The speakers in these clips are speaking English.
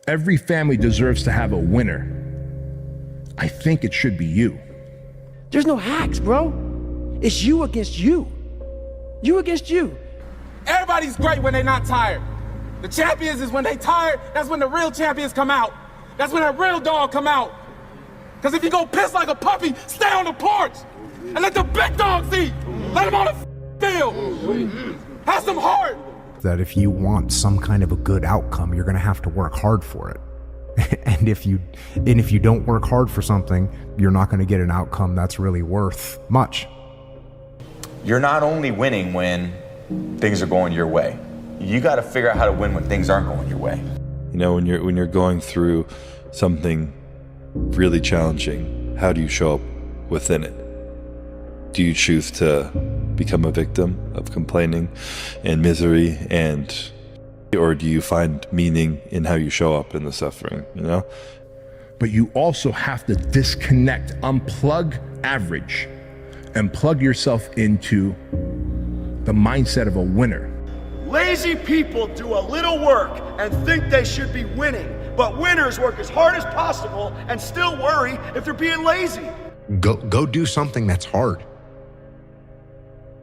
Every family deserves to have a winner. I think it should be you. There's no hacks, bro. It's you against you. You against you. Everybody's great when they're not tired. The champions is when they tired, that's when the real champions come out. That's when that real dog come out. Because if you go piss like a puppy, stay on the porch and let the big dogs eat. Let them on the field. Have some heart. That if you want some kind of a good outcome, you're gonna have to work hard for it. And if you don't work hard for something, you're not gonna get an outcome that's really worth much. You're not only winning when things are going your way. You got to figure out how to win when things aren't going your way. You know, when you're going through something really challenging, how do you show up within it? Do you choose to become a victim of complaining and misery, or do you find meaning in how you show up in the suffering, you know? But you also have to disconnect, unplug average, and plug yourself into the mindset of a winner. Lazy people do a little work and think they should be winning, but winners work as hard as possible and still worry if they're being lazy. Go do something that's hard.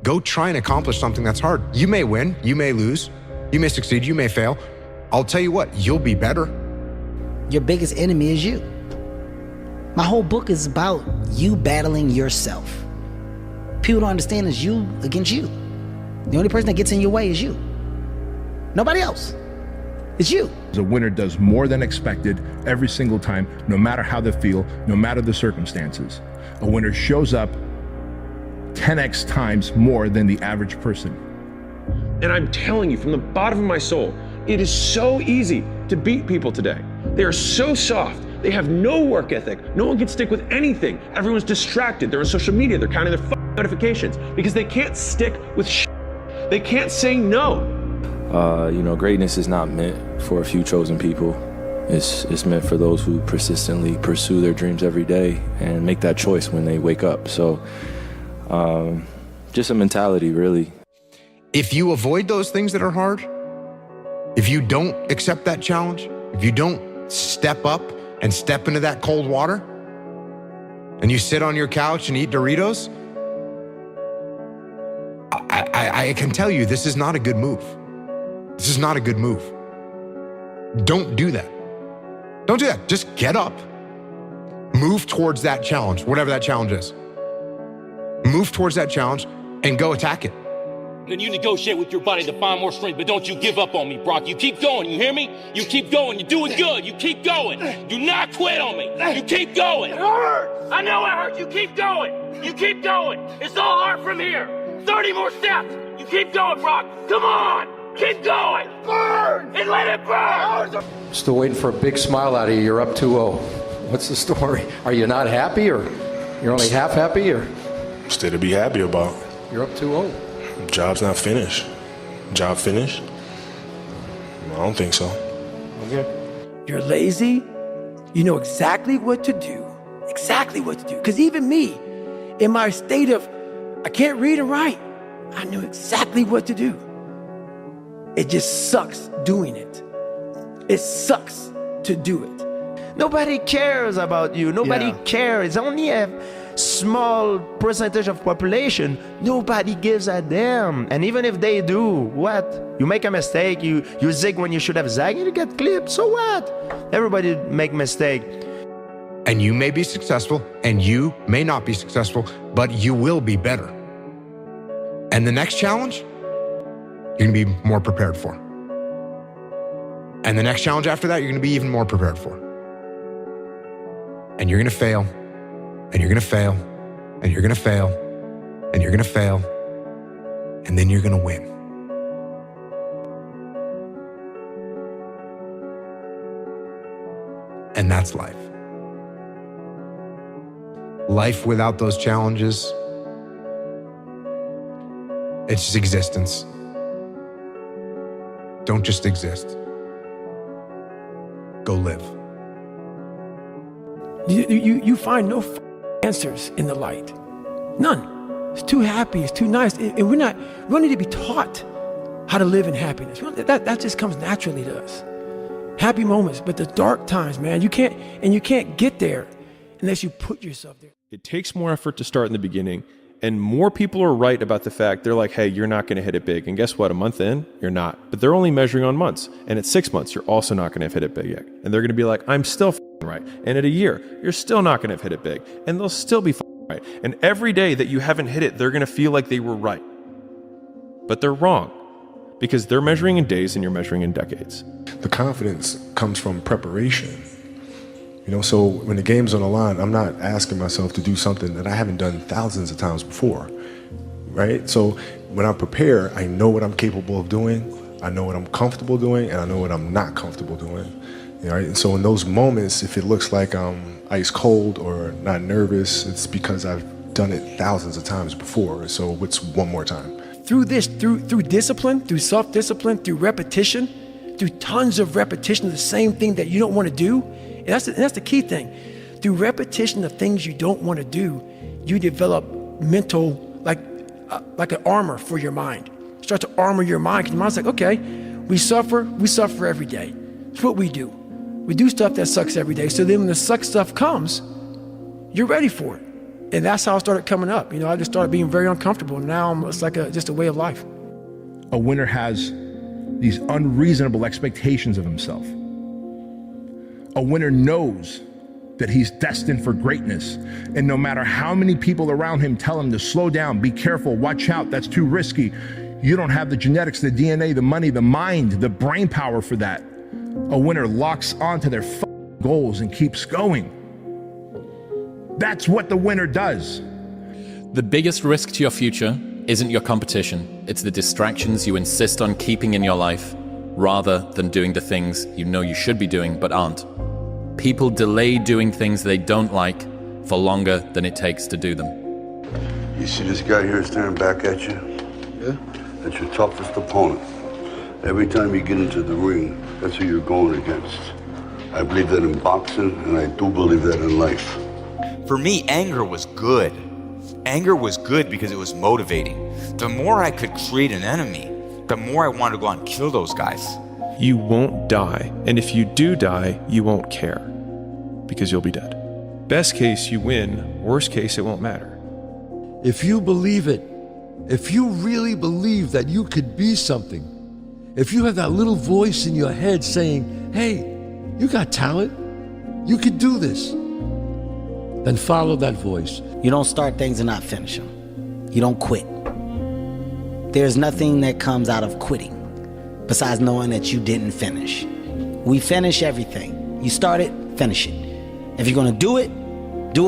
Go try and accomplish something that's hard. You may win, you may lose, you may succeed, you may fail. I'll tell you what, you'll be better. Your biggest enemy is you. My whole book is about you battling yourself. People don't understand it's you against you. The only person that gets in your way is you. Nobody else. It's you. A winner does more than expected every single time, no matter how they feel, no matter the circumstances. A winner shows up 10x times more than the average person. And I'm telling you from the bottom of my soul, it is so easy to beat people today. They are so soft. They have no work ethic. No one can stick with anything. Everyone's distracted. They're on social media. They're counting their notifications because they can't stick with They can't say no. You know, greatness is not meant for a few chosen people. It's meant for those who persistently pursue their dreams every day and make that choice when they wake up. So just a mentality, really. If you avoid those things that are hard, if you don't accept that challenge, if you don't step up and step into that cold water, and you sit on your couch and eat Doritos, I can tell you this is not a good move. This is not a good move. Don't do that. Don't do that. Just get up. Move towards that challenge, whatever that challenge is. Move towards that challenge and go attack it. Then you negotiate with your body to find more strength, but don't you give up on me, Brock. You keep going, you hear me? You keep going, you're doing good, you keep going. Do not quit on me, you keep going. It hurts! I know it hurts, you keep going. You keep going, it's all hard from here. 30 more steps, you keep going, Brock. Come on, keep going. Burn, and let it burn. Still waiting for a big smile out of you, you're up 2-0. What's the story? Are you not happy, or you're only half happy, or? Still to be happy about. You're up 2-0. Job's not finished. Job finished? I don't think so. Okay. You're lazy, you know exactly what to do. Exactly what to do. Because even me, in my state of, I can't read and write, I knew exactly what to do. It just sucks doing it. It sucks to do it. Nobody cares about you. Nobody cares. It's only a small percentage of population. Nobody gives a damn. And even if they do, what? You make a mistake, you zig when you should have zagged, you get clipped, so what? Everybody make mistake. And you may be successful, and you may not be successful, but you will be better. And the next challenge, you're gonna be more prepared for. And the next challenge after that, you're gonna be even more prepared for. And you're gonna fail, and you're gonna fail, and you're gonna fail, and you're gonna fail, and then you're gonna win. And that's life. Life without those challenges, it's just existence. Don't just exist. Go live. You find no answers in the light. None. It's too happy, it's too nice. And we don't need to be taught how to live in happiness. That just comes naturally to us. happy moments, but the dark times, man, you can't get there unless you put yourself there. It takes more effort to start in the beginning, and more people are right about the fact they're like, hey, you're not going to hit it big. And guess what? A month in, you're not. But they're only measuring on months. And at 6 months, you're also not going to have hit it big yet. And they're going to be like, I'm still right. And at a year, you're still not going to have hit it big. And they'll still be right. And every day that you haven't hit it, they're going to feel like they were right. But they're wrong, because they're measuring in days and you're measuring in decades. The confidence comes from preparation. So when the game's on the line, I'm not asking myself to do something that I haven't done thousands of times before, right? So when I prepare, I know what I'm capable of doing, I know what I'm comfortable doing, and I know what I'm not comfortable doing, right? And so in those moments, if it looks like I'm ice cold or not nervous, it's because I've done it thousands of times before. So what's one more time? Through discipline, through self-discipline, through repetition, through tons of repetition of the same thing that you don't want to do. And that's the key thing. Through repetition of things you don't want to do, you develop mental, like an armor for your mind. You start to armor your mind, because your mind's like, okay, we suffer every day. It's what we do. We do stuff that sucks every day. So then when the suck stuff comes, you're ready for it. And that's how I started coming up. I just started being very uncomfortable. Now it's like just a way of life. A winner has these unreasonable expectations of himself. A winner knows that he's destined for greatness. And no matter how many people around him tell him to slow down, be careful, watch out, that's too risky, you don't have the genetics, the DNA, the money, the mind, the brain power for that. A winner locks onto their goals and keeps going. That's what the winner does. The biggest risk to your future isn't your competition. It's the distractions you insist on keeping in your life, rather than doing the things you know you should be doing but aren't. People delay doing things they don't like for longer than it takes to do them. You see this guy here staring back at you? Yeah? That's your toughest opponent. Every time you get into the ring, that's who you're going against. I believe that in boxing, and I do believe that in life. For me, anger was good. Anger was good because it was motivating. The more I could create an enemy, the more I wanted to go out and kill those guys. You won't die. And if you do die, you won't care, because you'll be dead. Best case, you win. Worst case, it won't matter. If you believe it, if you really believe that you could be something, if you have that little voice in your head saying, hey, you got talent, you could do this, then follow that voice. You don't start things and not finish them. You don't quit. There's nothing that comes out of quitting besides knowing that you didn't finish. We finish everything. You start it, finish it. If you're gonna do it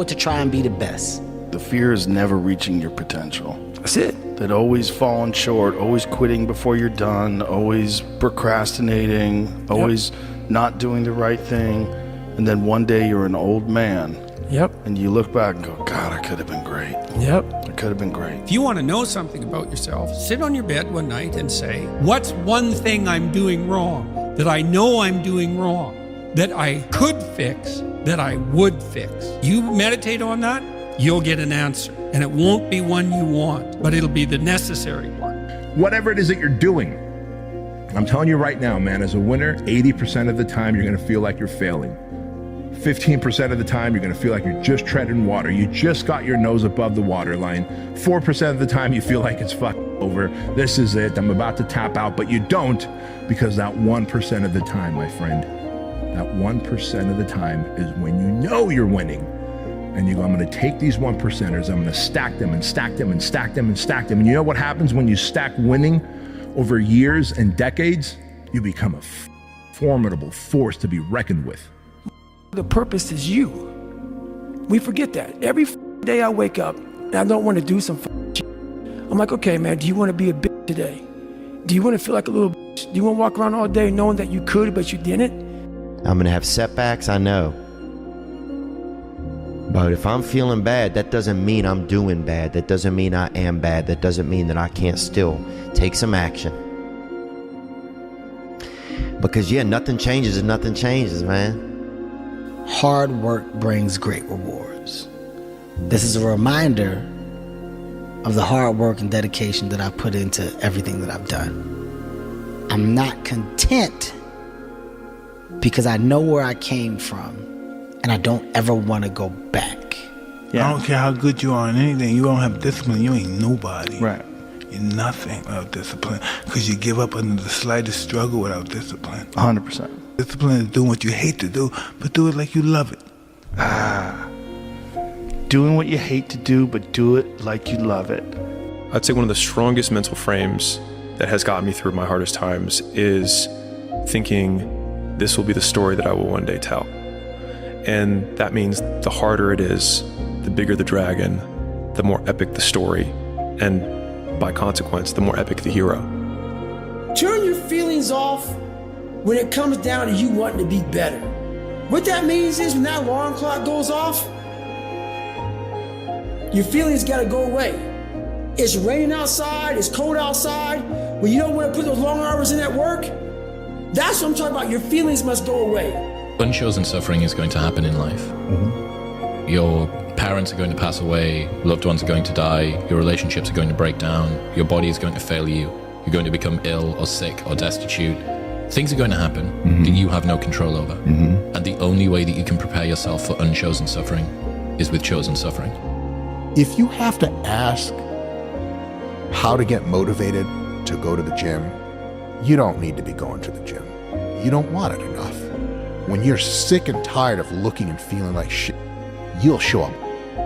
to try and be the best. The fear is never reaching your potential. That's it. That always falling short, always quitting before you're done, always procrastinating, always not doing the right thing. And then one day you're an old man. Yep. And you look back and go, God, I could have been great. Yep. I could have been great. If you want to know something about yourself, sit on your bed one night and say, what's one thing I'm doing wrong, that I know I'm doing wrong, that I could fix, that I would fix? You meditate on that, you'll get an answer. And it won't be one you want, but it'll be the necessary one. Whatever it is that you're doing, I'm telling you right now, man, as a winner, 80% of the time you're going to feel like you're failing. 15% of the time, you're going to feel like you're just treading water. You just got your nose above the waterline. 4% of the time, you feel like it's over. This is it. I'm about to tap out, but you don't, because that 1% of the time, my friend, that 1% of the time is when you know you're winning. And you go, I'm going to take these 1%ers, I'm going to stack them and stack them and stack them and stack them. And you know what happens when you stack winning over years and decades? You become a formidable force to be reckoned with. The purpose is you. We forget that. Every day I wake up and I don't want to do some shit. I'm like, okay, man, do you want to be a bitch today? Do you want to feel like a little bitch? Do you want to walk around all day knowing that you could, but you didn't? I'm going to have setbacks, I know. But if I'm feeling bad, that doesn't mean I'm doing bad. That doesn't mean I am bad. That doesn't mean that I can't still take some action. Because, yeah, nothing changes if nothing changes, man. Hard work brings great rewards. This is a reminder of the hard work and dedication that I put into everything that I've done. I'm not content because I know where I came from and I don't ever want to go back. I don't care how good you are in anything. You don't have discipline, you ain't nobody. Right. You're nothing without discipline, because you give up under the slightest struggle without discipline. 100%. Discipline is doing what you hate to do, but do it like you love it. Doing what you hate to do, but do it like you love it. I'd say one of the strongest mental frames that has gotten me through my hardest times is thinking this will be the story that I will one day tell. And that means the harder it is, the bigger the dragon, the more epic the story, and by consequence, the more epic the hero. Turn your feelings off when it comes down to you wanting to be better. What that means is when that alarm clock goes off, your feelings gotta go away. It's raining outside, it's cold outside, when you don't want to put those long hours in at work, that's what I'm talking about. Your feelings must go away. Unchosen suffering is going to happen in life. Your parents are going to pass away, loved ones are going to die, your relationships are going to break down, your body is going to fail you, you're going to become ill or sick or destitute. Things are going to happen that you have no control over. And the only way that you can prepare yourself for unchosen suffering is with chosen suffering. If you have to ask how to get motivated to go to the gym, you don't need to be going to the gym. You don't want it enough. When you're sick and tired of looking and feeling like shit, you'll show up.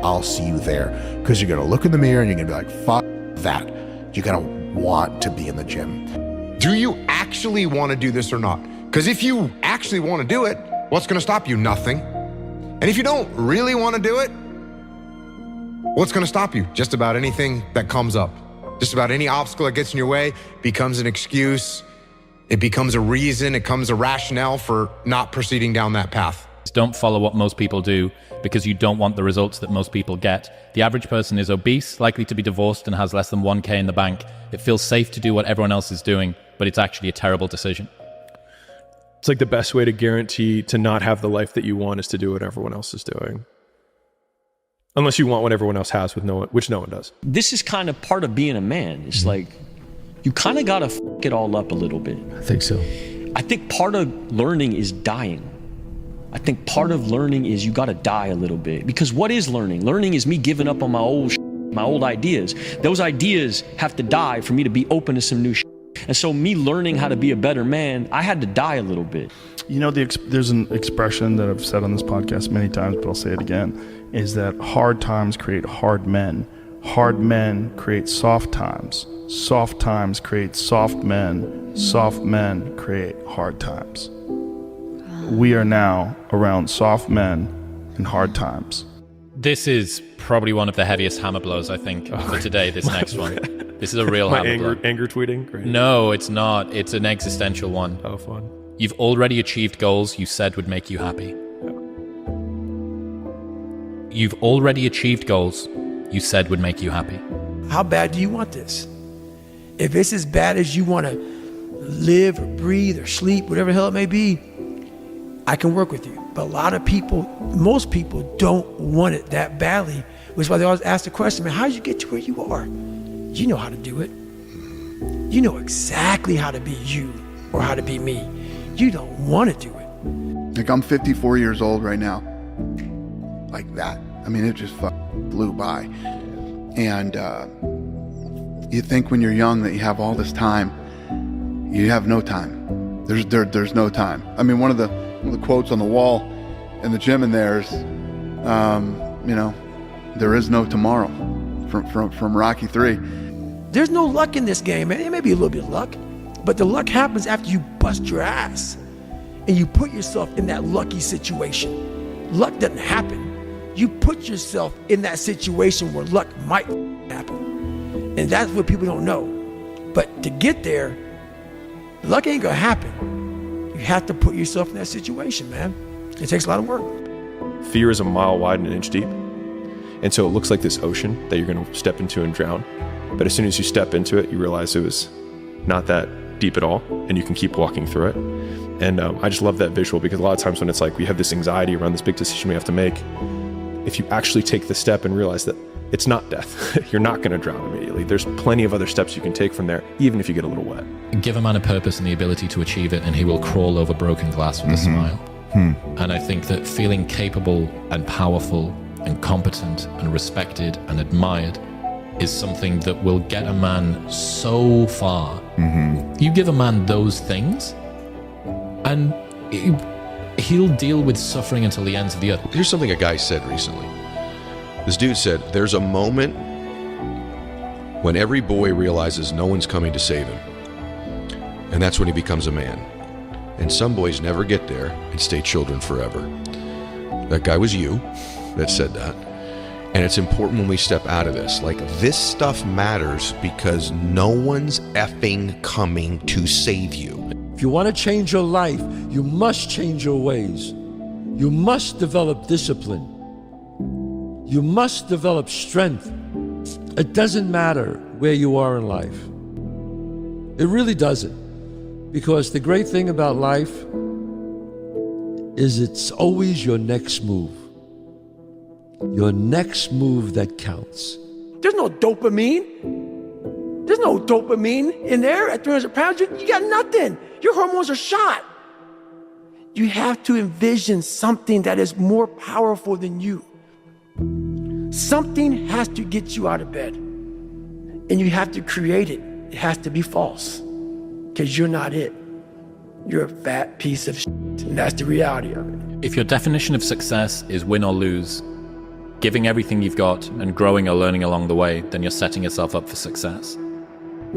I'll see you there, because you're gonna look in the mirror and you're gonna be like, fuck that. You're gonna want to be in the gym. Do you actually want to do this or not? Because if you actually want to do it, what's gonna stop you? Nothing. And if you don't really want to do it, what's gonna stop you? Just about anything that comes up. Just about any obstacle that gets in your way becomes an excuse. It becomes a reason, it becomes a rationale for not proceeding down that path. Don't follow what most people do because you don't want the results that most people get. The average person is obese, likely to be divorced, and has less than 1K in the bank. It feels safe to do what everyone else is doing, but it's actually a terrible decision. It's like the best way to guarantee to not have the life that you want is to do what everyone else is doing. Unless you want what everyone else has, which no one does. This is kind of part of being a man. It's like, you kind of got to f*** it all up a little bit. I think so. I think part of learning is dying. I think part of learning is you got to die a little bit. Because what is learning? Learning is me giving up on my old ideas. Those ideas have to die for me to be open to some new shit. And so me learning how to be a better man, I had to die a little bit. You know, there's an expression that I've said on this podcast many times, but I'll say it again, is that hard times create hard men. Hard men create soft times. Soft times create soft men. Soft men create hard times. We are now around soft men and hard times. This is probably one of the heaviest hammer blows, I think, for today, this next one. This is a real hammer blow. Anger tweeting? Great. No, it's not. It's an existential one. Oh, fun. You've already achieved goals you said would make you happy. You've already achieved goals you said would make you happy. How bad do you want this? If it's as bad as you want to live or breathe or sleep, whatever the hell it may be, I can work with you. But a lot of people, most people don't want it that badly, which is why they always ask the question, man, how did you get to where you are? You know how to do it. You know exactly how to be you or how to be me. You don't want to do it. Like, I'm 54 years old right now. Like that. I mean, it just blew by. And you think when you're young that you have all this time. You have no time. There's no time. I mean, one of the quotes on the wall in the gym in there is, you know, there is no tomorrow, from Rocky 3. There's no luck in this game, man. It may be a little bit of luck, but the luck happens after you bust your ass and you put yourself in that lucky situation. Luck doesn't happen. You put yourself in that situation where luck might happen. And that's what people don't know. But to get there, luck ain't gonna happen. You have to put yourself in that situation, man. It takes a lot of work. Fear is a mile wide and an inch deep. And so it looks like this ocean that you're going to step into and drown. But as soon as you step into it, you realize it was not that deep at all, and you can keep walking through it. And I just love that visual, because a lot of times when it's like we have this anxiety around this big decision we have to make, if you actually take the step and realize that it's not death. You're not going to drown immediately. There's plenty of other steps you can take from there, even if you get a little wet. Give a man a purpose and the ability to achieve it, and he will crawl over broken glass with a smile. And I think that feeling capable and powerful and competent and respected and admired is something that will get a man so far. You give a man those things, and he'll deal with suffering until the ends of the earth. Here's something a guy said recently. This dude said, there's a moment when every boy realizes no one's coming to save him. And that's when he becomes a man. And some boys never get there and stay children forever. That guy was you that said that. And it's important when we step out of this. Like, this stuff matters because no one's effing coming to save you. If you want to change your life, you must change your ways. You must develop discipline. You must develop strength. It doesn't matter where you are in life. It really doesn't. Because the great thing about life is it's always your next move. Your next move that counts. There's no dopamine. There's no dopamine in there at 300 pounds. You got nothing. Your hormones are shot. You have to envision something that is more powerful than you. Something has to get you out of bed. And you have to create it. It has to be false. Because you're not it. You're a fat piece of shit. And that's the reality of it. If your definition of success is win or lose, giving everything you've got and growing or learning along the way, then you're setting yourself up for success.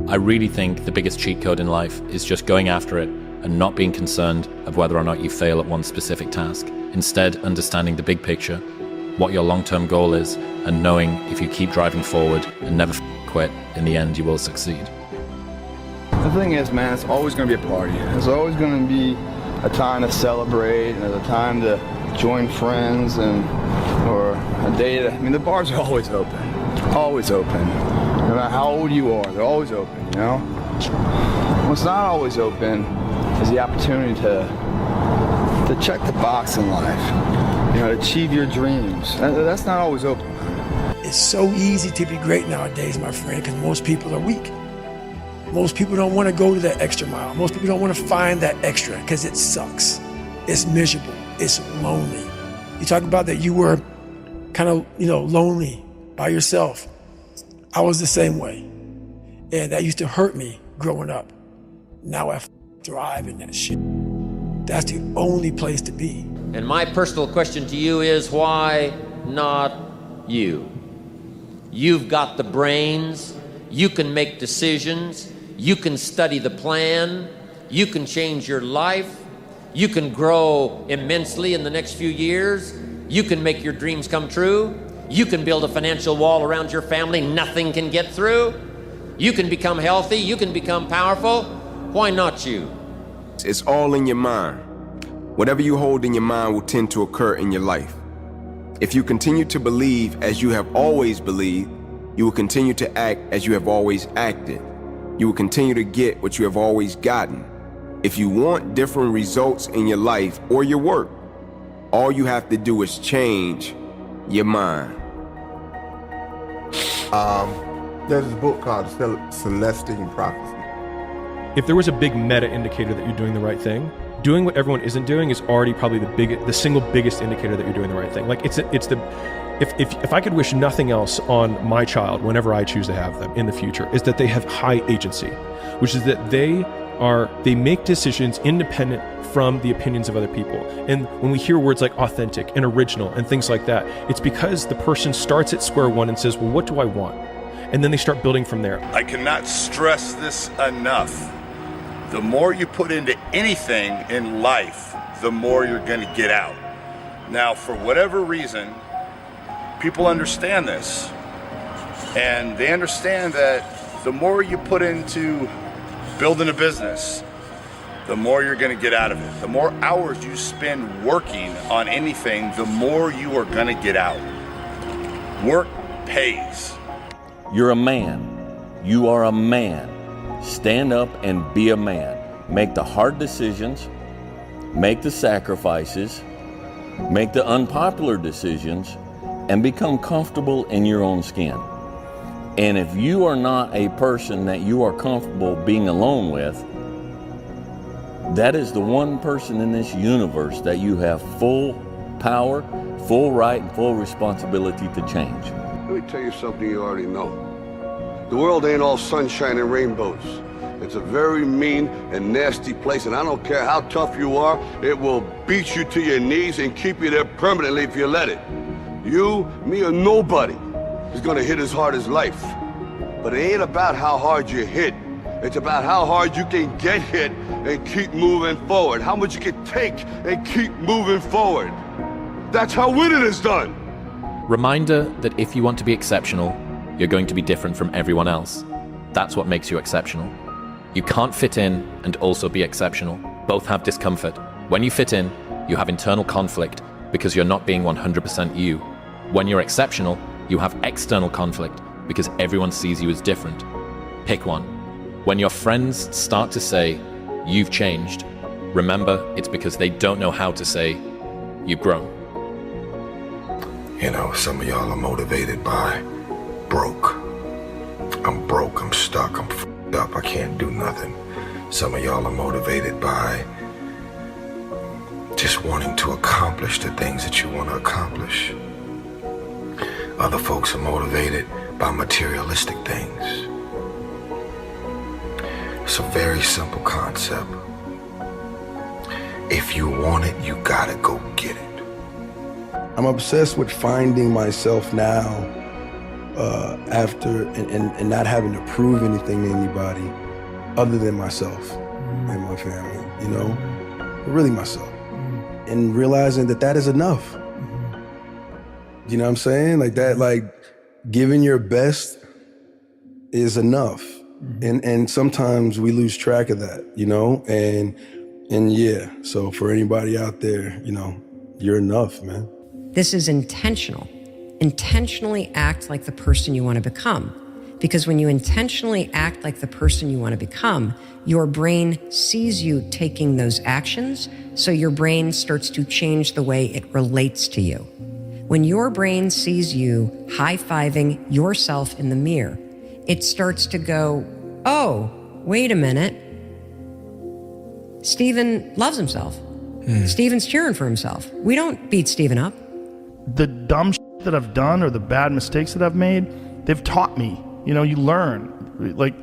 I really think the biggest cheat code in life is just going after it and not being concerned of whether or not you fail at one specific task. Instead, understanding the big picture, what your long-term goal is, and knowing if you keep driving forward and never quit, in the end you will succeed. The thing is, man, it's always going to be a party. There's always going to be a time to celebrate, and there's a time to join friends, or a day to, the bars are always open. Always open. No matter how old you are, they're always open, you know? What's not always open is the opportunity to check the box in life, to achieve your dreams. That's not always open. It's so easy to be great nowadays, my friend, because most people are weak. Most people don't want to go to that extra mile. Most people don't want to find that extra because it sucks. It's miserable. It's lonely. You talk about that you were kind of, lonely by yourself. I was the same way. And that used to hurt me growing up. Now I thrive in that shit. That's the only place to be. And my personal question to you is, why not you? You've got the brains. You can make decisions. You can study the plan. You can change your life. You can grow immensely in the next few years. You can make your dreams come true. You can build a financial wall around your family nothing can get through. You can become healthy. You can become powerful. Why not you? It's all in your mind. Whatever you hold in your mind will tend to occur in your life. If you continue to believe as you have always believed, you will continue to act as you have always acted. You will continue to get what you have always gotten. If you want different results in your life or your work, all you have to do is change your mind. There's a book called Celestine Prophecy. If there was a big meta indicator that you're doing the right thing, doing what everyone isn't doing is already probably the single biggest indicator that you're doing the right thing. Like if I could wish nothing else on my child whenever I choose to have them in the future, is that they have high agency, which is that they make decisions independent from the opinions of other people. And when we hear words like authentic and original and things like that, it's because the person starts at square one and says, well, what do I want? And then they start building from there. I cannot stress this enough. The more you put into anything in life, the more you're going to get out. Now, for whatever reason, people understand this. And they understand that the more you put into building a business, the more you're going to get out of it. The more hours you spend working on anything, the more you are going to get out. Work pays. You're a man. You are a man. Stand up and be a man. Make the hard decisions. Make the sacrifices. Make the unpopular decisions. and become comfortable in your own skin. And if you are not a person that you are comfortable being alone with, that is the one person in this universe that you have full power, full right, and full responsibility to change. Let me tell you something you already know. The world ain't all sunshine and rainbows. It's a very mean and nasty place, and I don't care how tough you are, it will beat you to your knees and keep you there permanently if you let it. You, me, or nobody is gonna hit as hard as life. But it ain't about how hard you hit. It's about how hard you can get hit and keep moving forward. How much you can take and keep moving forward. That's how winning is done. Reminder that if you want to be exceptional, you're going to be different from everyone else. That's what makes you exceptional. You can't fit in and also be exceptional. Both have discomfort. When you fit in, you have internal conflict because you're not being 100% you. When you're exceptional, you have external conflict because everyone sees you as different. Pick one. When your friends start to say, "You've changed," remember it's because they don't know how to say, "You've grown." You know, some of y'all are motivated by broke. I'm broke, I'm stuck, I'm f***ed up, I can't do nothing. Some of y'all are motivated by just wanting to accomplish the things that you want to accomplish. Other folks are motivated by materialistic things. It's a very simple concept. If you want it, you gotta go get it. I'm obsessed with finding myself now after and not having to prove anything to anybody other than myself and my family, you know? Really myself. And realizing that that is enough. You know what I'm saying? Like that, like giving your best is enough. And sometimes we lose track of that, you know? And yeah, so for anybody out there, you know, you're enough, man. This is intentional. Intentionally act like the person you want to become. Because when you intentionally act like the person you want to become, your brain sees you taking those actions, so your brain starts to change the way it relates to you. When your brain sees you high-fiving yourself in the mirror, it starts to go, "Oh, wait a minute. Steven loves himself. Steven's cheering for himself. We don't beat Steven up." The dumb shit that I've done or the bad mistakes that I've made, they've taught me. You know, you learn. Like,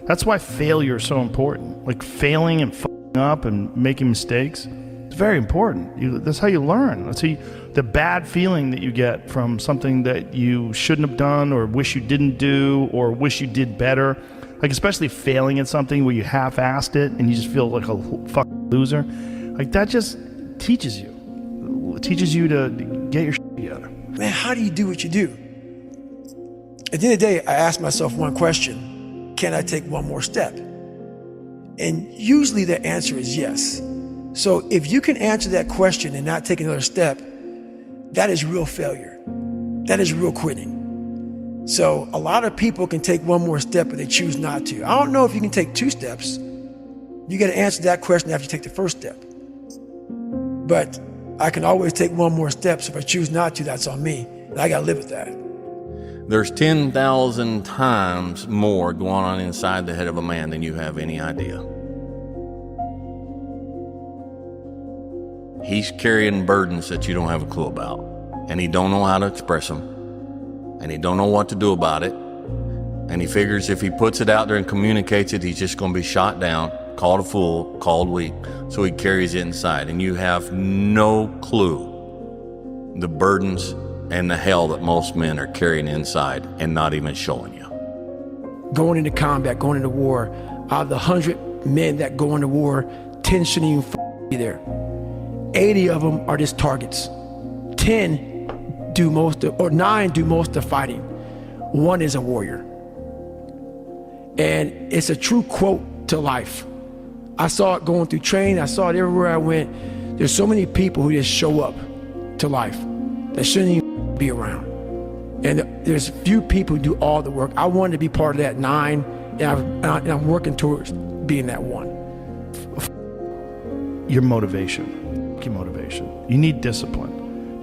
that's why failure is so important. Like, failing and fucking up and making mistakes, it's very important. That's how you learn. That's how the bad feeling that you get from something that you shouldn't have done or wish you didn't do or wish you did better. Like, especially failing at something where you half-assed it and you just feel like a fucking loser. Like, that just teaches you. It teaches you to get your shit together. Man, how do you do what you do? At the end of the day, I ask myself one question: can I take one more step? And usually the answer is yes. So if you can answer that question and not take another step, that is real failure. That is real quitting. So a lot of people can take one more step, but they choose not to. I don't know if you can take two steps. You got to answer that question after you take the first step. But I can always take one more step, so if I choose not to, that's on me. And I got to live with that. There's 10,000 times more going on inside the head of a man than you have any idea. He's carrying burdens that you don't have a clue about, and he don't know how to express them, and he don't know what to do about it, and he figures if he puts it out there and communicates it, he's just going to be shot down, called a fool, called weak, so he carries it inside, and you have no clue the burdens and the hell that most men are carrying inside and not even showing you. Going into combat, going into war, out of the 100 men that go into war, 10 shouldn't even be there. 80 of them are just targets. 10 do most of, or 9 do most of the fighting. 1 is a warrior. And it's a true quote to life. I saw it going through training. I saw it everywhere I went. There's so many people who just show up to life that shouldn't even be around. And there's few people who do all the work. I wanted to be part of that 9, and I'm working towards being that 1. Your motivation. You need discipline.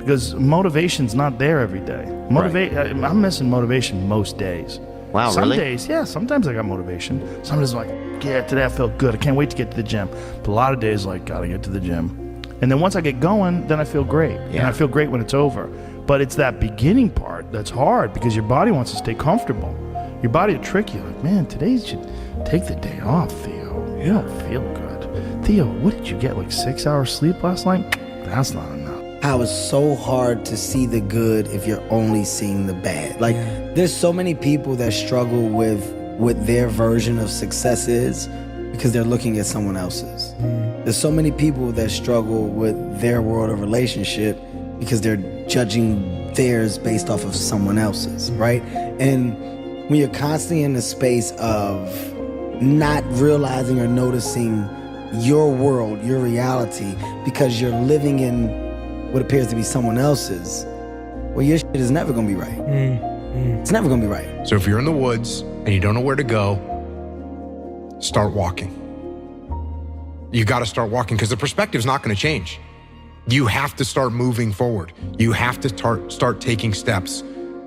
because motivation's not there every day. I'm missing motivation most days. Wow, Some really? days, yeah, sometimes I got motivation. Sometimes I'm like, yeah, today I felt good. I can't wait to get to the gym. But a lot of days, like, gotta get to the gym. And then once I get going, then I feel great. And I feel great when it's over. But it's that beginning part that's hard because your body wants to stay comfortable. Your body will trick you. Like, man, today you should take the day off, Theo. You don't feel good. Theo, what did you get, like 6 hours sleep last night? That's not enough. How it's so hard to see the good if you're only seeing the bad. Like, there's so many people that struggle with what their version of success is because they're looking at someone else's. There's so many people that struggle with their world of relationship because they're judging theirs based off of someone else's, right? And when you're constantly in the space of not realizing or noticing your world, your reality, because you're living in what appears to be someone else's, well, your shit is never gonna be right. It's never gonna be right. So if you're in the woods and you don't know where to go, start walking. You gotta start walking because the perspective's not gonna change. You have to start moving forward. You have to start taking steps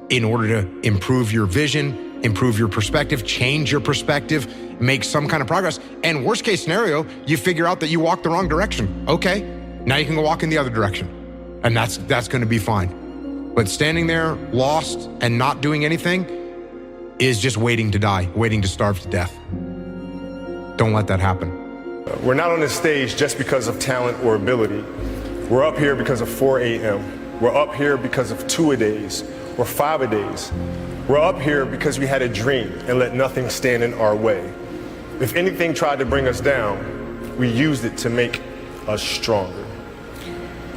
in order to improve your vision, improve your perspective, change your perspective, make some kind of progress. And worst case scenario, you figure out that you walked the wrong direction. Okay, now you can go walk in the other direction. And that's gonna be fine. But standing there lost and not doing anything is just waiting to die, waiting to starve to death. Don't let that happen. We're not on this stage just because of talent or ability. We're up here because of 4 a.m. We're up here because of 2-a-days or 5-a-days. We're up here because we had a dream and let nothing stand in our way. If anything tried to bring us down, we used it to make us stronger.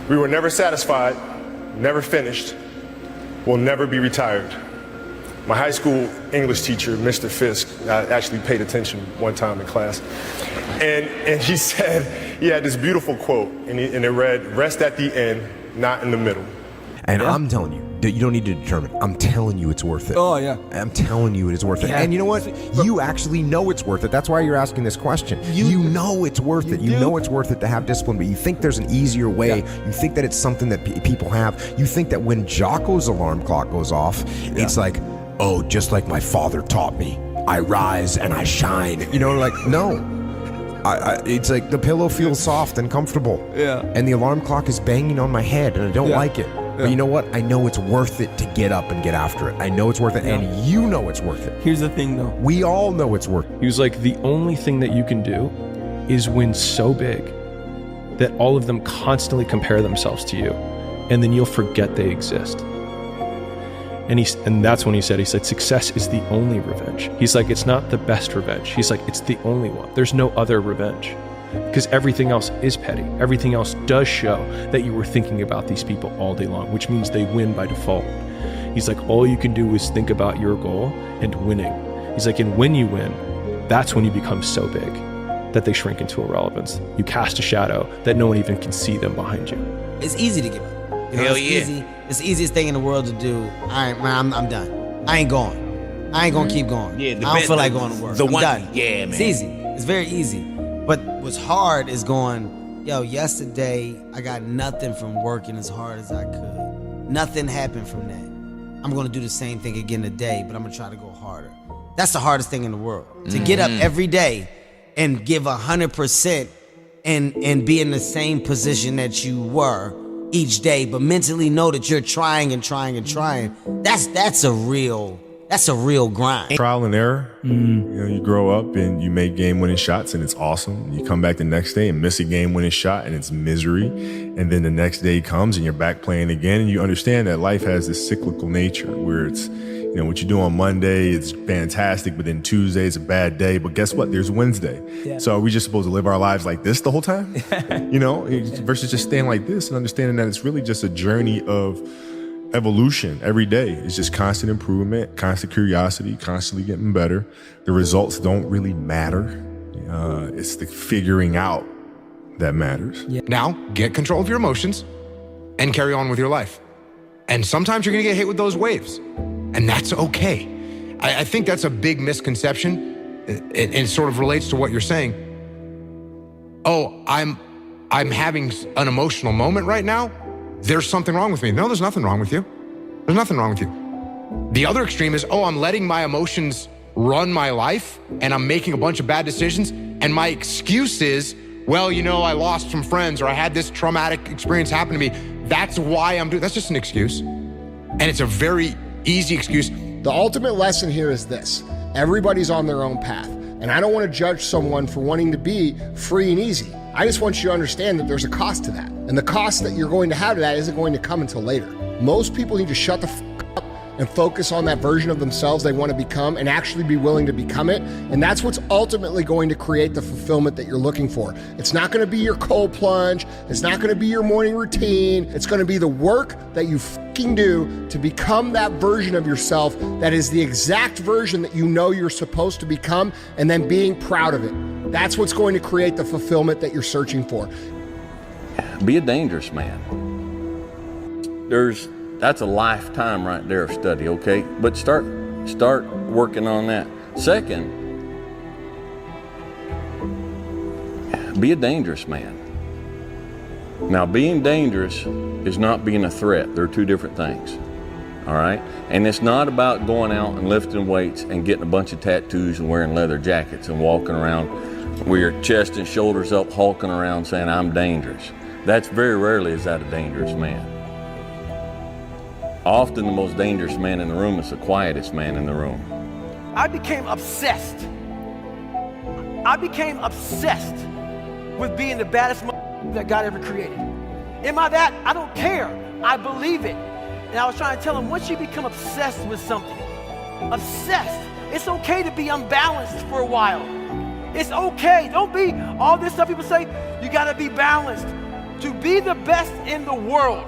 We were never satisfied, never finished, will never be retired. My high school English teacher, Mr. Fisk, I actually paid attention one time in class, and he said, he had this beautiful quote, and it read, "Rest at the end, not in the middle." And I'm telling you, that you don't need to determine. I'm telling you it's worth it. Oh, yeah. I'm telling you it is worth it. Yeah. And you know what? You actually know it's worth it. That's why you're asking this question. You know it's worth it. You know it's worth it to have discipline, but you think there's an easier way. Yeah. You think that it's something that people have. You think that when Jocko's alarm clock goes off, it's like, oh, just like my father taught me, I rise and I shine. You know, like, no. It's like the pillow feels soft and comfortable. Yeah. And the alarm clock is banging on my head and I don't like it. But you know what? I know it's worth it to get up and get after it. I know it's worth it, and you know it's worth it. Here's the thing, though. We all know it's worth it. He was like, the only thing that you can do is win so big that all of them constantly compare themselves to you, and then you'll forget they exist. And that's when he said, success is the only revenge. He's like, it's not the best revenge. He's like, it's the only one. There's no other revenge. Because everything else is petty. Everything else does show that you were thinking about these people all day long, which means they win by default. He's like, all you can do is think about your goal and winning. He's like, and when you win, that's when you become so big that they shrink into irrelevance. You cast a shadow that no one even can see them behind you. It's easy to give up. Hell yeah. It's the easiest thing in the world to do. All right, man, I'm done. I ain't going. I ain't gonna keep going. Yeah, I don't feel like going to work. I'm done. Yeah, man. It's easy. It's very easy. But what's hard is going, yo, yesterday I got nothing from working as hard as I could. Nothing happened from that. I'm gonna do the same thing again today, but I'm gonna try to go harder. That's the hardest thing in the world. To get up every day and give 100% and be in the same position that you were each day, but mentally know that you're trying and trying and trying. That's a real grind. Trial and error. You know, you grow up and you make game-winning shots and it's awesome. You come back the next day and miss a game-winning shot and it's misery. And then the next day comes and you're back playing again, and you understand that life has this cyclical nature where it's, you know, what you do on Monday, it's fantastic, but then Tuesday is a bad day. But guess what? There's Wednesday. Yeah. So are we just supposed to live our lives like this the whole time? You know, versus just staying like this and understanding that it's really just a journey of evolution every day. It's just constant improvement, constant curiosity, constantly getting better. The results don't really matter. It's the figuring out that matters. Yeah. Now, get control of your emotions and carry on with your life. And sometimes you're gonna get hit with those waves, and that's okay. I think that's a big misconception, and sort of relates to what you're saying. Oh, I'm having an emotional moment right now. there's something wrong with me. No, there's nothing wrong with you. There's nothing wrong with you. The other extreme is, oh, I'm letting my emotions run my life and I'm making a bunch of bad decisions. And my excuse is, well, you know, I lost some friends or I had this traumatic experience happen to me. That's why I'm doing, that's just an excuse. And it's a very easy excuse. The ultimate lesson here is this: everybody's on their own path. And I don't want to judge someone for wanting to be free and easy. I just want you to understand that there's a cost to that. And the cost that you're going to have to that isn't going to come until later. Most people need to shut the f up and focus on that version of themselves they want to become and actually be willing to become it. And that's what's ultimately going to create the fulfillment that you're looking for. It's not going to be your cold plunge. It's not going to be your morning routine. It's going to be the work that you fucking do to become that version of yourself that is the exact version that you know you're supposed to become, and then being proud of it. That's what's going to create the fulfillment that you're searching for. Be a dangerous man. That's a lifetime right there of study, okay? But start working on that. Second, be a dangerous man. Now, being dangerous is not being a threat. They're two different things, all right? And it's not about going out and lifting weights and getting a bunch of tattoos and wearing leather jackets and walking around with your chest and shoulders up, hulking around saying, I'm dangerous. That's very rarely is that a dangerous man. Often the most dangerous man in the room is the quietest man in the room. I became obsessed. I became obsessed with being the baddest that God ever created. Am I that? I don't care. I believe it. And I was trying to tell him, once you become obsessed with something, obsessed, it's okay to be unbalanced for a while. It's okay. Don't be all this stuff people say, you gotta be balanced. To be the best in the world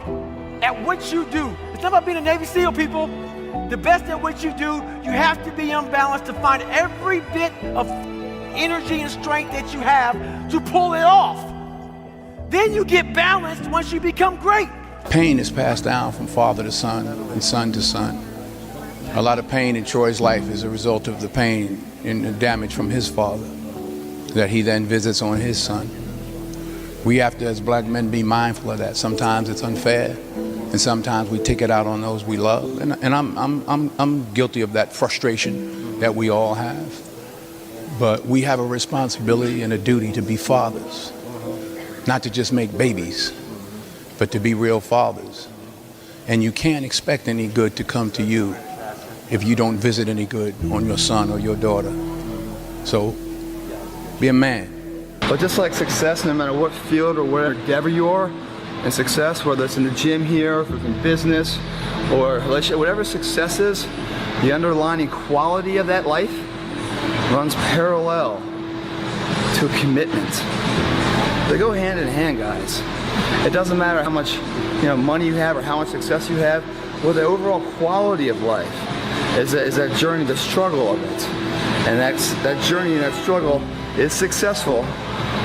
at what you do, it's not about being a Navy SEAL, people. The best at what you do, you have to be unbalanced to find every bit of energy and strength that you have to pull it off. Then you get balanced once you become great. Pain is passed down from father to son and son to son. A lot of pain in Troy's life is a result of the pain and the damage from his father that he then visits on his son. We have to, as black men, be mindful of that. Sometimes it's unfair, and sometimes we take it out on those we love. And I'm guilty of that frustration that we all have. But we have a responsibility and a duty to be fathers, not to just make babies, but to be real fathers. And you can't expect any good to come to you if you don't visit any good on your son or your daughter. So be a man. But just like success, no matter what field or whatever endeavor you are, and success, whether it's in the gym here, or if it's in business, or whatever success is, the underlying quality of that life runs parallel to commitment. They go hand in hand, guys. It doesn't matter how much money you have or how much success you have, well, the overall quality of life is that journey, the struggle of it. And that journey and that struggle is successful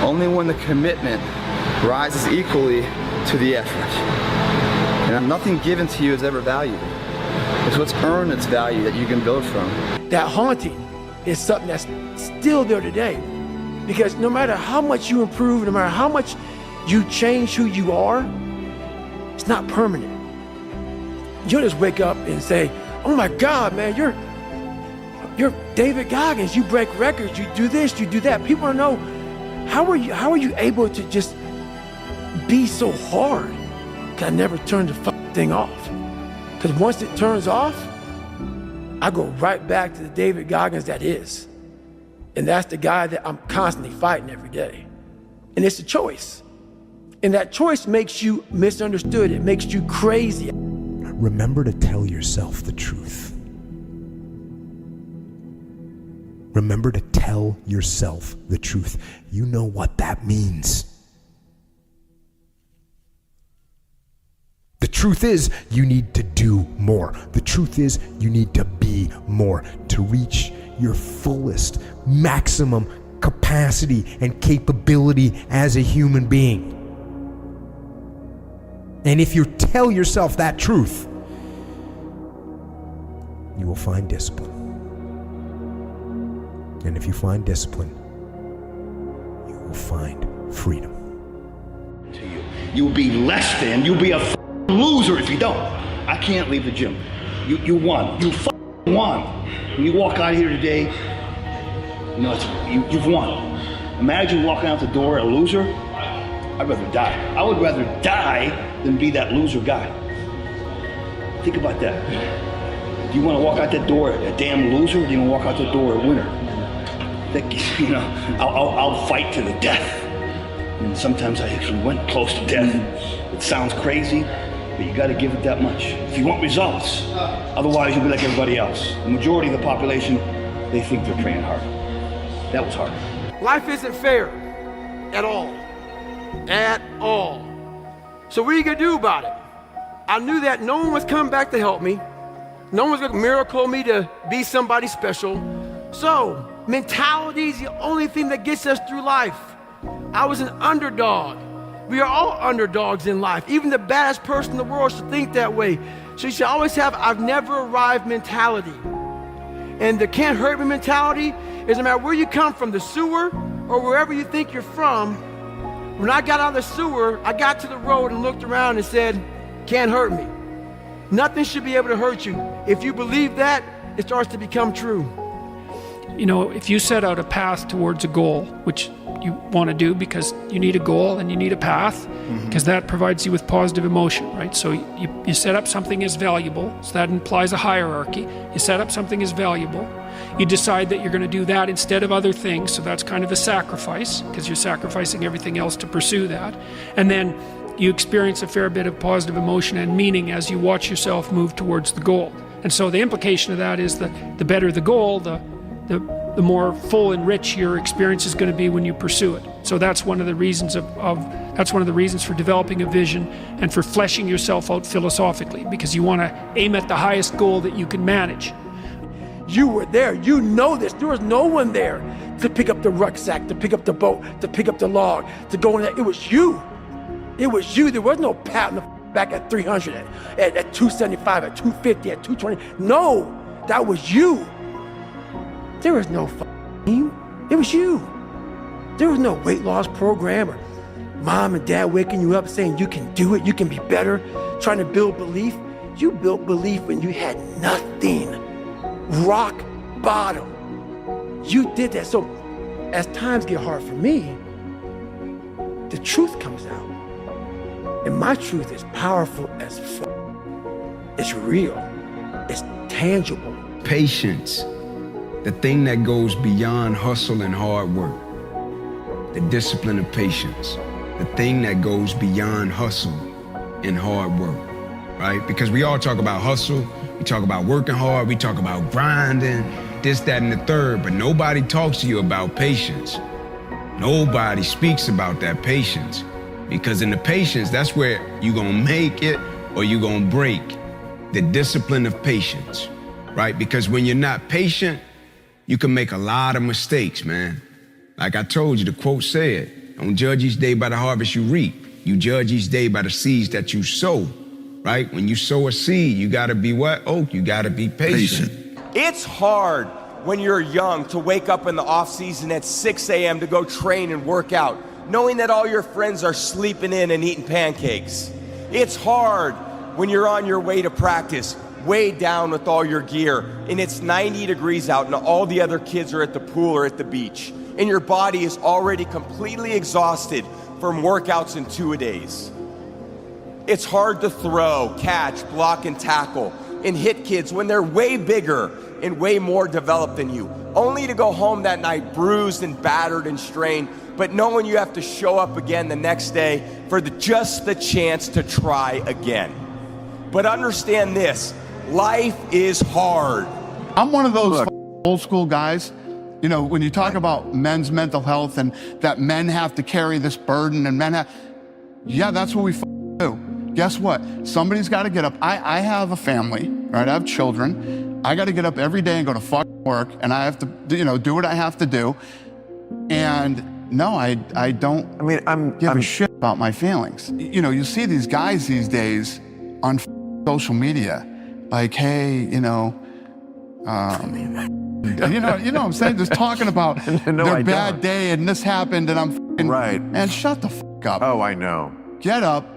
only when the commitment rises equally to the effort. And nothing given to you is ever valuable. It's what's earned its value that you can build from. That haunting is something that's still there today. Because no matter how much you improve, no matter how much you change who you are, it's not permanent. You'll just wake up and say, oh my God, man, you're David Goggins. You break records, you do this, you do that. People don't know, how are you able to just be so hard? Because I never turned the thing off. Because once it turns off, I go right back to the David Goggins that is. And that's the guy that I'm constantly fighting every day. And it's a choice. And that choice makes you misunderstood. It makes you crazy. Remember to tell yourself the truth. Remember to tell yourself the truth. You know what that means. The truth is, you need to do more. The truth is, you need to be more to reach your fullest, maximum capacity and capability as a human being. And if you tell yourself that truth, you will find discipline. And if you find discipline, you will find freedom. You'll be less than, you'll be a loser if you don't. I can't leave the gym. You won. You won. When you walk out of here today, you know, you've won. Imagine walking out the door a loser. I'd rather die. I would rather die than be that loser guy. Think about that. Do you want to walk out that door a damn loser, or do you want to walk out the door a winner? You know, I'll fight to the death. And sometimes I actually went close to death. It sounds crazy, but you got to give it that much if you want results. Otherwise, you'll be like everybody else. The majority of the population, they think they're praying hard. That was hard. Life isn't fair at all. At all. So what are you gonna do about it? I knew that no one was coming back to help me. No one was gonna miracle me to be somebody special. So, mentality is the only thing that gets us through life. I was an underdog. We are all underdogs in life. Even the baddest person in the world should think that way. So you should always have I've never arrived mentality. And the can't hurt me mentality is no matter where you come from, the sewer or wherever you think you're from. When I got out of the sewer, I got to the road and looked around and said, can't hurt me. Nothing should be able to hurt you. If you believe that, it starts to become true. You know, if you set out a path towards a goal, which you want to do because you need a goal and you need a path, because that provides you with positive emotion, right? So you set up something as valuable, so that implies a hierarchy. You set up something as valuable. You decide that you're going to do that instead of other things, so that's kind of a sacrifice, because you're sacrificing everything else to pursue that. And then you experience a fair bit of positive emotion and meaning as you watch yourself move towards the goal. And so the implication of that is that the better the goal, the more full and rich your experience is going to be when you pursue it. So that's one of the reasons that's one of the reasons for developing a vision and for fleshing yourself out philosophically, because you want to aim at the highest goal that you can manage. You were there, you know this. There was no one there to pick up the rucksack, to pick up the boat, to pick up the log, to go in there. It was you. It was you. There was no pat in the back at 300, at 275, at 250, at 220. No, that was you. There was no team. It was you. There was no weight loss program or mom and dad waking you up saying you can do it, you can be better, trying to build belief. You built belief when you had nothing. Rock bottom. You did that. So as times get hard for me, the truth comes out. And my truth is powerful as fuck. It's real. It's tangible. Patience. The thing that goes beyond hustle and hard work. The discipline of patience. The thing that goes beyond hustle and hard work, right? Because we all talk about hustle, we talk about working hard, we talk about grinding, this, that, and the third, but nobody talks to you about patience. Nobody speaks about that patience. Because in the patience, that's where you're gonna make it or you're gonna break. The discipline of patience, right? Because when you're not patient, you can make a lot of mistakes, man. Like I told you, the quote said, don't judge each day by the harvest you reap. You judge each day by the seeds that you sow, right? When you sow a seed, you gotta be what? Oh, you gotta be patient. It's hard when you're young to wake up in the off season at 6 a.m. to go train and work out, knowing that all your friends are sleeping in and eating pancakes. It's hard when you're on your way to practice, weighed down with all your gear, and it's 90 degrees out and all the other kids are at the pool or at the beach, and your body is already completely exhausted from workouts in 2-a-days. It's hard to throw, catch, block, and tackle, and hit kids when they're way bigger and way more developed than you, only to go home that night bruised and battered and strained, but knowing you have to show up again the next day for just the chance to try again. But understand this, life is hard. I'm one of those old school guys. You know, when you talk about men's mental health and that men have to carry this burden and men have, yeah, that's what we do. Guess what? Somebody's got to get up. I have a family, right? I have children. I got to get up every day and go to work, and I have to, you know, do what I have to do. And no, I don't. I mean, I'm give a shit about my feelings. You know, you see these guys these days on social media, like, hey, you know, you know what I'm saying? Just talking about their bad day and this happened and I'm right. And shut the fuck up. Oh, I know. Get up.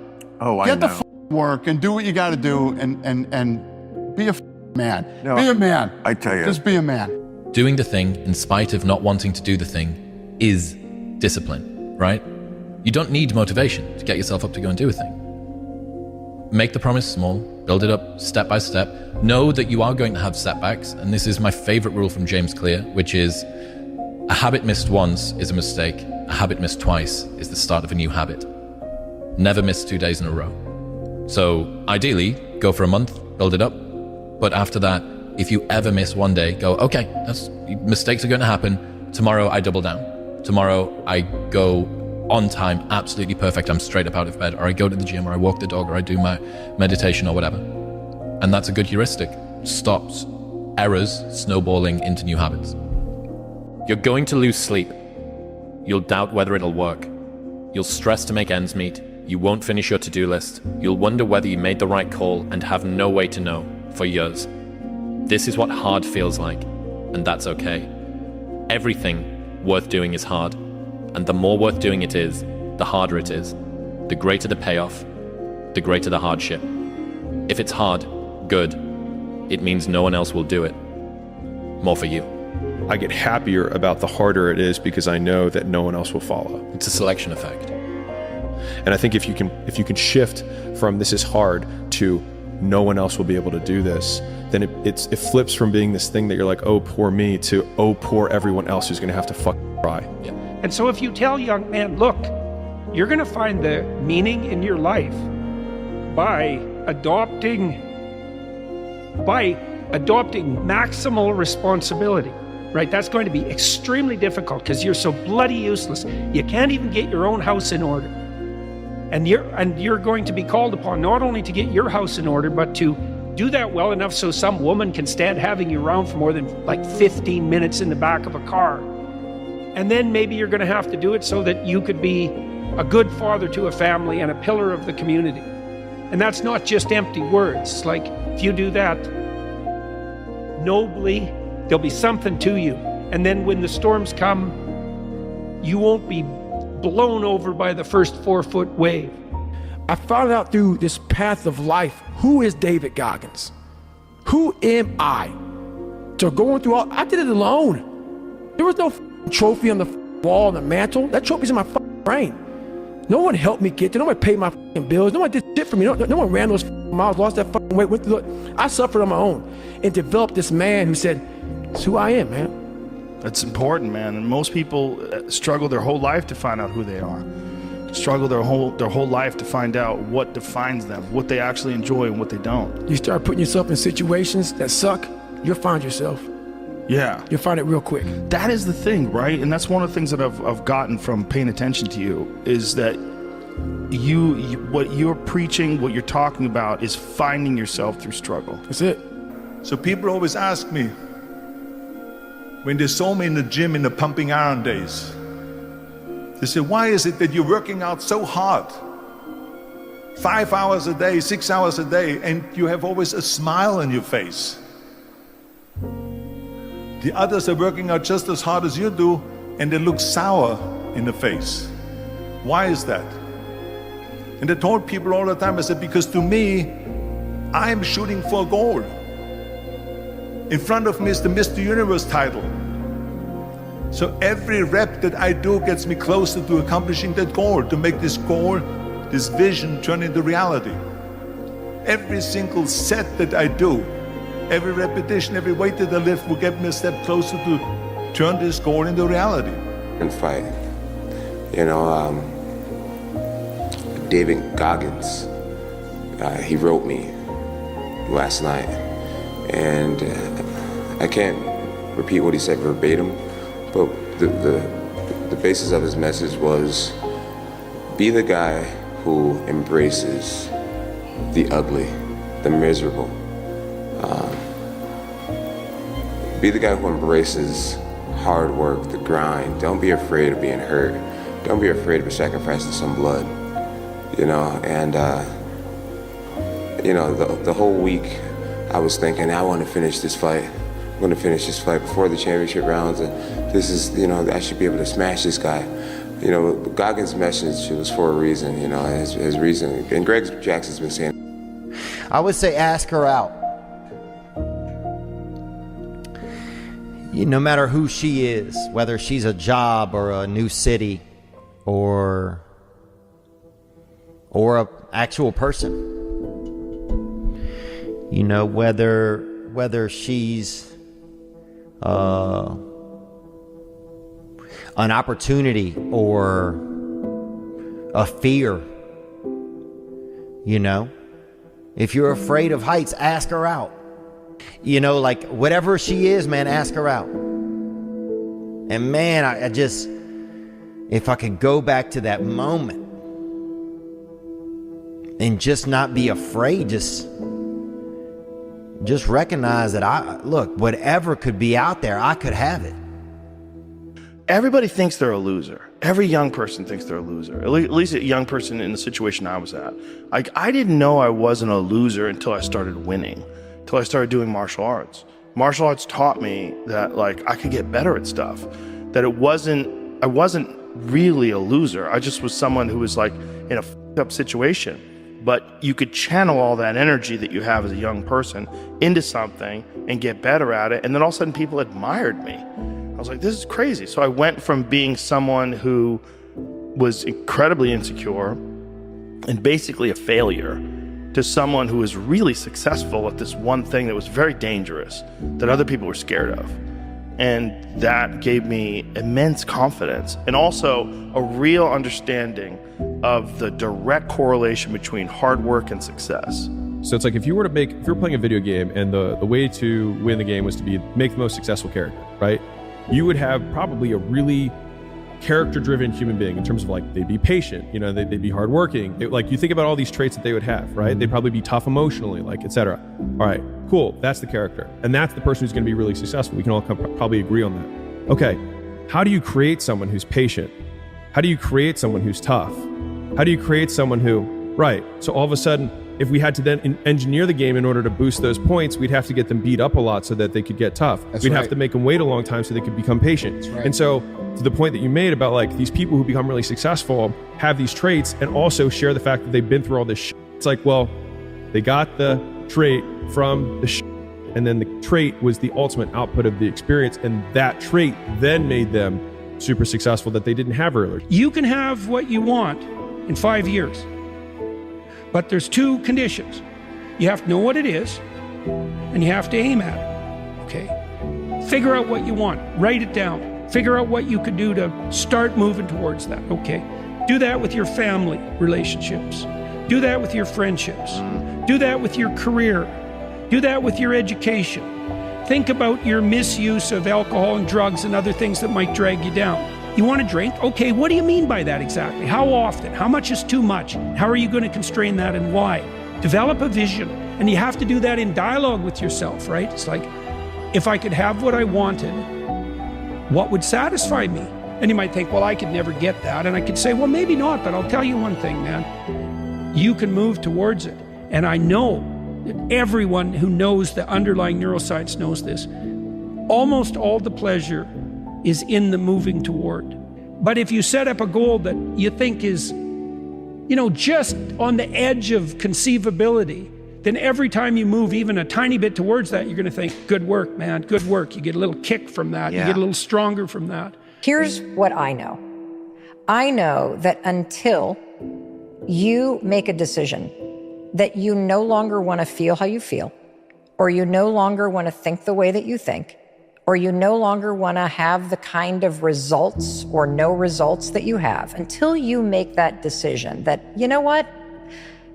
Oh, I get know. the work and do what you got to do and be a man. No, be a man. I tell you. Just be a man. Doing the thing in spite of not wanting to do the thing is discipline, right? You don't need motivation to get yourself up to go and do a thing. Make the promise small, build it up step by step. Know that you are going to have setbacks, and this is my favorite rule from James Clear, which is a habit missed once is a mistake. A habit missed twice is the start of a new habit. Never miss 2 days in a row. So ideally, go for a month, build it up. But after that, if you ever miss one day, go, okay, mistakes are going to happen. Tomorrow I double down. Tomorrow I go on time, absolutely perfect. I'm straight up out of bed, or I go to the gym, or I walk the dog, or I do my meditation or whatever. And that's a good heuristic. Stops errors snowballing into new habits. You're going to lose sleep. You'll doubt whether it'll work. You'll stress to make ends meet. You won't finish your to-do list. You'll wonder whether you made the right call and have no way to know for years. This is what hard feels like, and that's okay. Everything worth doing is hard, and the more worth doing it is, the harder it is. The greater the payoff, the greater the hardship. If it's hard, good. It means no one else will do it. More for you. I get happier about the harder it is because I know that no one else will follow. It's a selection effect. And I think if you can shift from this is hard to no one else will be able to do this, then it flips from being this thing that you're like, oh, poor me, to oh, poor everyone else who's gonna have to try. Yeah. And so if you tell young men, look, you're going to find the meaning in your life by adopting maximal responsibility, right? That's going to be extremely difficult because you're so bloody useless. You can't even get your own house in order. And you're going to be called upon not only to get your house in order, but to do that well enough so some woman can stand having you around for more than like 15 minutes in the back of a car. And then maybe you're going to have to do it so that you could be a good father to a family and a pillar of the community. And that's not just empty words. Like, if you do that nobly, there'll be something to you. And then when the storms come, you won't be blown over by the first 4-foot wave. I found out through this path of life, who is David Goggins? Who am I? So going through I did it alone. There was no trophy on the wall on the mantle. That trophy's in my brain. No one helped me get there. No one paid my bills. No one did shit for me. No one ran those miles, lost that weight. Went through I suffered on my own and developed this man who said, it's who I am, man. That's important, man. And most people struggle their whole life to find out who they are. Struggle their whole life to find out what defines them, what they actually enjoy and what they don't. You start putting yourself in situations that suck, you'll find yourself. Yeah. You'll find it real quick. That is the thing, right? And that's one of the things that I've gotten from paying attention to you is that what you're preaching, what you're talking about is finding yourself through struggle. That's it. So people always ask me, when they saw me in the gym in the pumping iron days, they say, why is it that you're working out so hard? 5 hours a day, 6 hours a day, and you have always a smile on your face. The others are working out just as hard as you do, and they look sour in the face. Why is that? And I told people all the time, I said, because to me, I'm shooting for a goal. In front of me is the Mr. Universe title. So every rep that I do gets me closer to accomplishing that goal, to make this goal, this vision turn into reality. Every single set that I do, every repetition, every weight that I lift will get me a step closer to turn this goal into reality. And fight. You know, David Goggins, he wrote me last night, and I can't repeat what he said verbatim, but the basis of his message was, be the guy who embraces the ugly, the miserable. Be the guy who embraces hard work, the grind. Don't be afraid of being hurt. Don't be afraid of sacrificing some blood. You know, and you know, the whole week I was thinking, I want to finish this fight. I'm going to finish this fight before the championship rounds, and this is, you know, I should be able to smash this guy. You know, Goggins' message was for a reason, you know, his reason. And Greg Jackson's been saying I would say ask her out. No matter who she is, whether she's a job or a new city or a actual person. Whether she's an opportunity or a fear. If you're afraid of heights, ask her out. Like whatever she is, man, ask her out. And man, I just, if I could go back to that moment and just not be afraid, just recognize that whatever could be out there, I could have it. Everybody thinks they're a loser. Every young person thinks they're a loser. At least a young person in the situation I was at. Like, I didn't know I wasn't a loser until I started winning, until I started doing martial arts. Martial arts taught me that, like, I could get better at stuff, that I wasn't really a loser. I just was someone who was, like, in a f***ed up situation. But you could channel all that energy that you have as a young person into something and get better at it. And then all of a sudden people admired me. I was like, this is crazy. So I went from being someone who was incredibly insecure and basically a failure to someone who was really successful at this one thing that was very dangerous, that other people were scared of. And that gave me immense confidence and also a real understanding of the direct correlation between hard work and success. So it's like if you were playing a video game and the way to win the game was to make the most successful character, right? You would have probably a really character-driven human being in terms of like they'd be patient, they'd be hardworking. Like you think about all these traits that they would have, right? They'd probably be tough emotionally, like etc. All right, cool. That's the character, and that's the person who's going to be really successful. We can all probably agree on that. Okay, how do you create someone who's patient? How do you create someone who's tough? How do you create someone who, right? So all of a sudden, if we had to then engineer the game in order to boost those points, we'd have to get them beat up a lot so that they could get tough. We'd have to make them wait a long time so they could become patient. And so to the point that you made about like these people who become really successful have these traits and also share the fact that they've been through all this shit. It's like, well, they got the trait from the shit, and then the trait was the ultimate output of the experience, and that trait then made them super successful that they didn't have earlier. You can have what you want in 5 years. But there's two conditions. You have to know what it is, and you have to aim at it, okay? Figure out what you want, write it down. Figure out what you could do to start moving towards that, okay? Do that with your family relationships. Do that with your friendships. Do that with your career. Do that with your education. Think about your misuse of alcohol and drugs and other things that might drag you down. You want to drink? Okay, what do you mean by that exactly? How often? How much is too much? How are you going to constrain that and why? Develop a vision, and you have to do that in dialogue with yourself, right? It's like, if I could have what I wanted, what would satisfy me? And you might think, well, I could never get that. And I could say, well, maybe not, but I'll tell you one thing, man. You can move towards it. And I know that everyone who knows the underlying neuroscience knows this. Almost all the pleasure is in the moving toward. But if you set up a goal that you think is, just on the edge of conceivability, then every time you move even a tiny bit towards that, you're going to think, good work, man, good work. You get a little kick from that. You get a little stronger from that. Here's what I know. I know that until you make a decision that you no longer want to feel how you feel, or you no longer want to think the way that you think, or you no longer want to have the kind of results or no results that you have, until you make that decision that, you know what?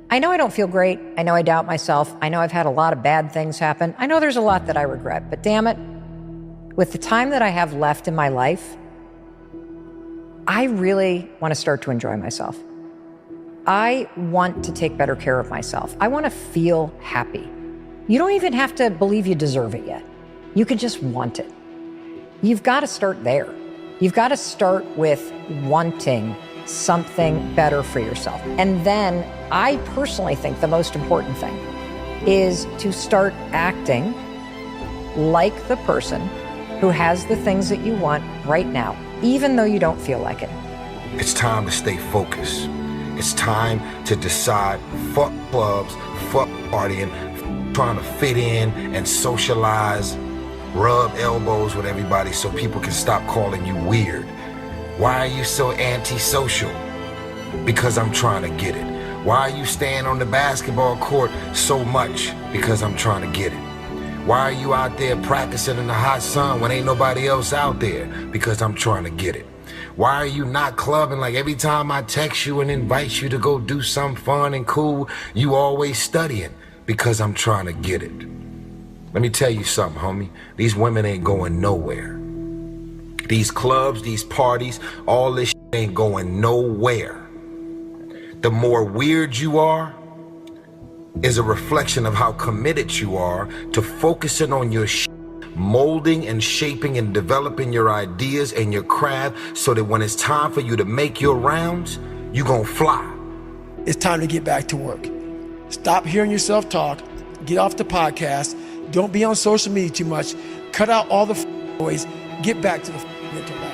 I know I don't feel great. I know I doubt myself. I know I've had a lot of bad things happen. I know there's a lot that I regret, but damn it, with the time that I have left in my life, I really want to start to enjoy myself. I want to take better care of myself. I want to feel happy. You don't even have to believe you deserve it yet. You can just want it. You've got to start there. You've got to start with wanting something better for yourself. And then I personally think the most important thing is to start acting like the person who has the things that you want right now, even though you don't feel like it. It's time to stay focused. It's time to decide, fuck clubs, fuck partying, trying to fit in and socialize, rub elbows with everybody so people can stop calling you weird. Why are you so antisocial? Because I'm trying to get it. Why are you staying on the basketball court so much? Because I'm trying to get it. Why are you out there practicing in the hot sun when ain't nobody else out there? Because I'm trying to get it. Why are you not clubbing? Like every time I text you and invite you to go do something fun and cool, you always studying? Because I'm trying to get it. Let me tell you something, homie. These women ain't going nowhere. These clubs, these parties, all this shit ain't going nowhere. The more weird you are is a reflection of how committed you are to focusing on your shit, molding and shaping and developing your ideas and your craft so that when it's time for you to make your rounds, you gonna fly. It's time to get back to work. Stop hearing yourself talk. Get off the podcast. Don't be on social media too much. Cut out all the noise. Get back to the mental life.